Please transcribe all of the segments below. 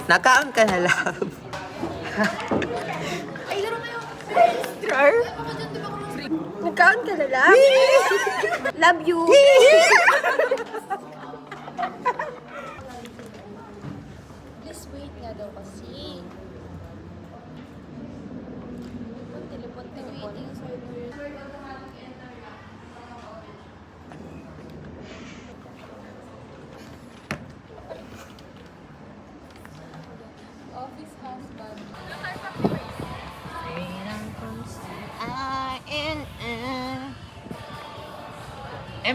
Nakaon ka na, love. Ay, laro kayo. Star? Nagkaon ka na lang? Love you. Please wait nga daw kasi. Telepon. Office husband.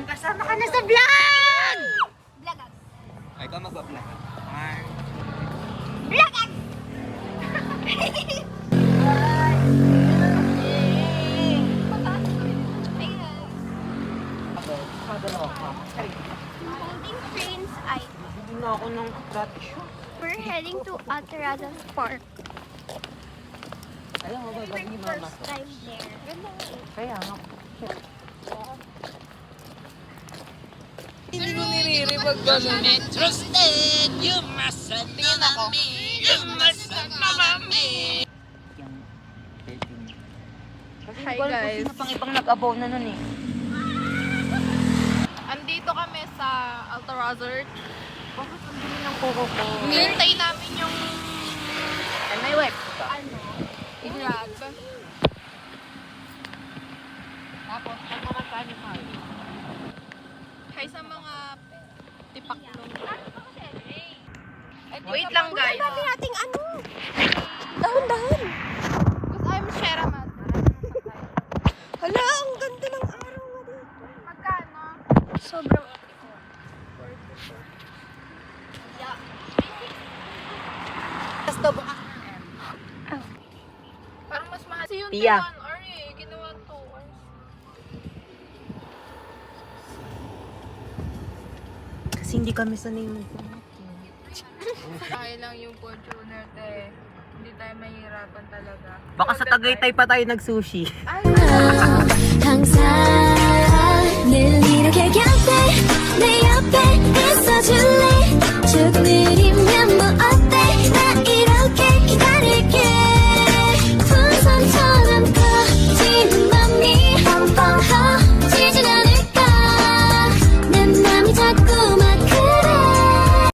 Kasama ka na sa vlog! Vlogag. Ay, ikaw mag-vlog. Vlogag! Holding trains ay Hindi na ako ng gratis. we're heading to Altarazan Park. Ayaw mo ba ba ni mama? First time there. Kaya nga. Hindi ko nire-repag gano'n. Interested, you mustn't know me. You mustn't know me. Hi guys. Sino pang ibang nag-abaw na nun eh? Andito kami sa Altarazard. Bakit ang dumi ng koko ko? Hinintay namin yung Ay, may wife. grab. Tapos, pagkakasaan yung mahal. Hi sa mga tipaklong. Wait lang guys. Dami nating ano. Dahan. Because I'm Sheramat. Hala, ang ganda ng araw nga dito. Magkano? Sobrang... Basta ba? Parang mas mahal. Kasi yung Tia. 1 hour eh. Ginawa 2 hours. Kasi hindi kami sanay mag-vlog. Kaya lang yung Fortuner te. Hindi tayo mahirapan talaga. Baka sa Tagaytay pa tayo nag-sushi. 항상 늘 이렇게 곁에 내 옆에 있어줄래 조금